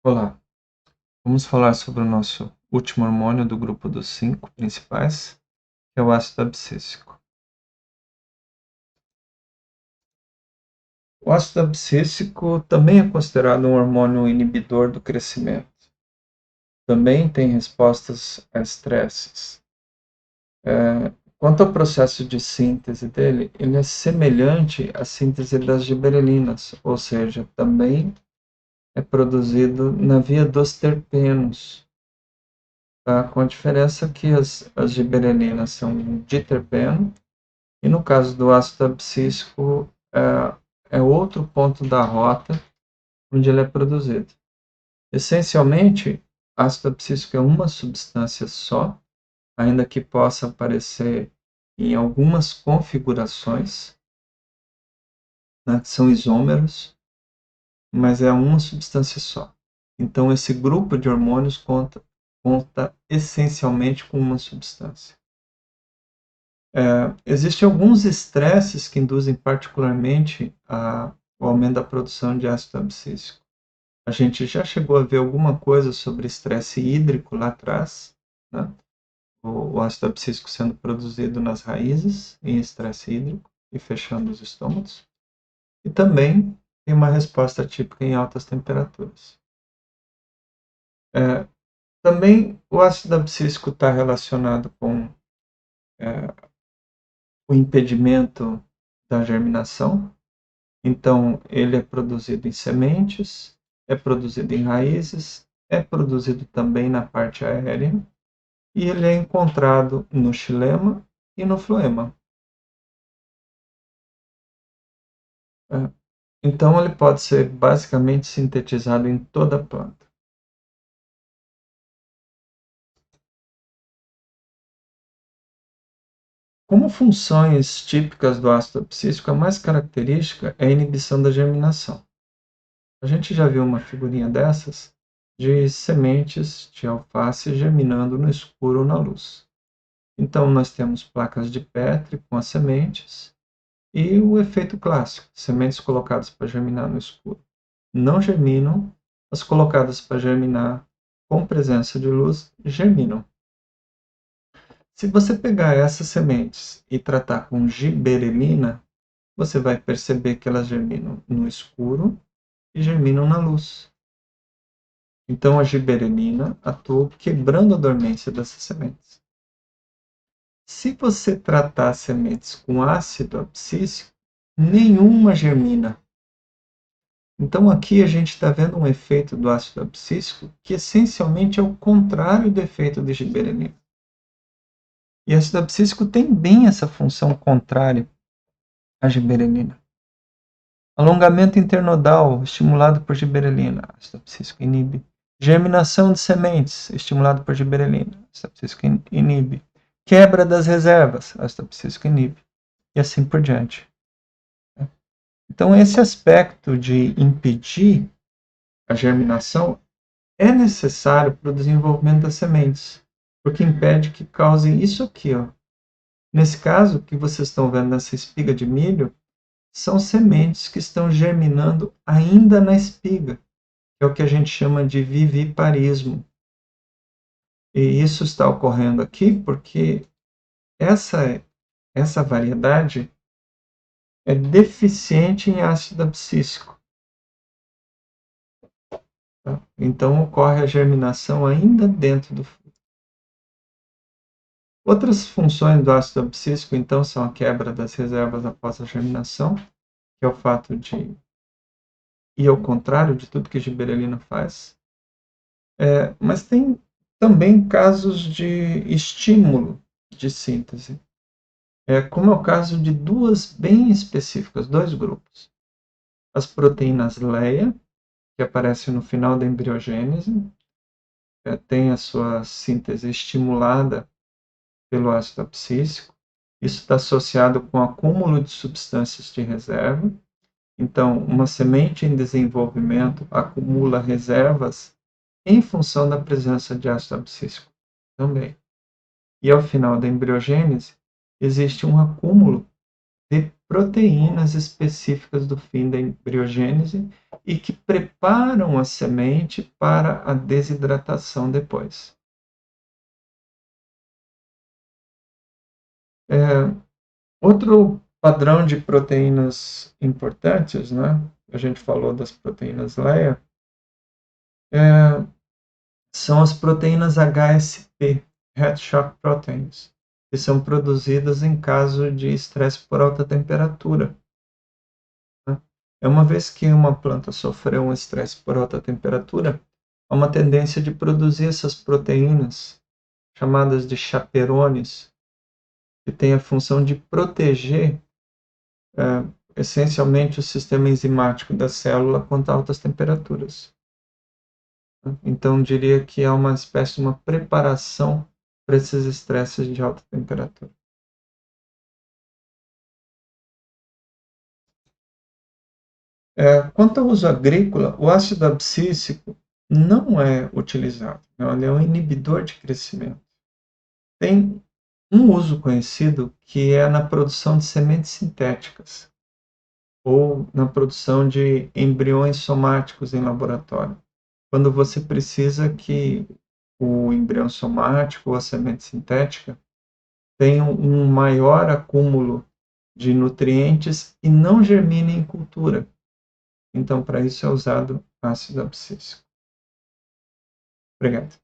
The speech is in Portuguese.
Olá, vamos falar sobre o nosso último hormônio do grupo dos 5 principais, que é o ácido abscíssico. O ácido abscíssico também é considerado um hormônio inibidor do crescimento. Também tem respostas a estresses. Quanto ao processo de síntese dele, ele é semelhante à síntese das giberelinas, ou seja, também é produzido na via dos terpenos. Tá? Com a diferença que as giberelinas são diterpeno, e no caso do ácido abscíssico, é outro ponto da rota onde ele é produzido. Essencialmente, ácido abscíssico é uma substância só, ainda que possa aparecer em algumas configurações, né, que são isômeros, mas é uma substância só. Então, esse grupo de hormônios conta essencialmente com uma substância. Existem alguns estresses que induzem particularmente o aumento da produção de ácido abscíssico. A gente já chegou a ver alguma coisa sobre estresse hídrico lá atrás, né? O ácido abscíssico sendo produzido nas raízes em estresse hídrico e fechando os estômagos. E também tem uma resposta típica em altas temperaturas. É, Também o ácido abscíssico está relacionado com o impedimento da germinação. Então, ele é produzido em sementes, é produzido em raízes, é produzido também na parte aérea, e ele é encontrado no xilema e no floema. Então, ele pode ser basicamente sintetizado em toda a planta. Como funções típicas do ácido abscíssico, a mais característica é a inibição da germinação. A gente já viu uma figurinha dessas de sementes de alface germinando no escuro ou na luz. Então, nós temos placas de Petri com as sementes e o efeito clássico: sementes colocadas para germinar no escuro não germinam, as colocadas para germinar com presença de luz germinam. Se você pegar essas sementes e tratar com giberelina, você vai perceber que elas germinam no escuro e germinam na luz. Então, a giberelina atua quebrando a dormência dessas sementes. Se você tratar sementes com ácido abscíssico, nenhuma germina. Então, aqui a gente está vendo um efeito do ácido abscíssico que essencialmente é o contrário do efeito de giberelina. E o ácido abscíssico tem bem essa função contrária à giberelina. Alongamento internodal, estimulado por giberelina, ácido abscíssico inibe. Germinação de sementes, estimulado por giberelina, ácido abscíssico inibe. Quebra das reservas, ácido abscíssico inibe. E assim por diante. Então, esse aspecto de impedir a germinação é necessário para o desenvolvimento das sementes, porque impede que causem isso aqui, ó. Nesse caso, o que vocês estão vendo nessa espiga de milho são sementes que estão germinando ainda na espiga, que é o que a gente chama de viviparismo. E isso está ocorrendo aqui porque essa variedade é deficiente em ácido abscíssico. Tá? Então ocorre a germinação ainda dentro do fruto. Outras funções do ácido abscíssico, então, são a quebra das reservas após a germinação, que é o fato de ir ao contrário de tudo que a giberelina faz. Mas tem também casos de estímulo de síntese, como é o caso de duas bem específicas, dois grupos. As proteínas LEA, que aparecem no final da embriogênese, tem a sua síntese estimulada pelo ácido abscíssico. Isso está associado com o acúmulo de substâncias de reserva. Então, uma semente em desenvolvimento acumula reservas em função da presença de ácido abscíssico também. E ao final da embriogênese, existe um acúmulo de proteínas específicas do fim da embriogênese e que preparam a semente para a desidratação depois. Outro padrão de proteínas importantes, né? A gente falou das proteínas LEA, são as proteínas HSP, Head Shock Proteins, que são produzidas em caso de estresse por alta temperatura. Né? Uma vez que uma planta sofreu um estresse por alta temperatura, há uma tendência de produzir essas proteínas, chamadas de chaperones, que têm a função de proteger essencialmente o sistema enzimático da célula contra altas temperaturas. Então, diria que é uma espécie de uma preparação para esses estresses de alta temperatura. Quanto ao uso agrícola, o ácido abscísico não é utilizado, ele é um inibidor de crescimento. Tem um uso conhecido que é na produção de sementes sintéticas ou na produção de embriões somáticos em laboratório. Quando você precisa que o embrião somático ou a semente sintética tenha um maior acúmulo de nutrientes e não germine em cultura. Então, para isso é usado ácido abscísico. Obrigado.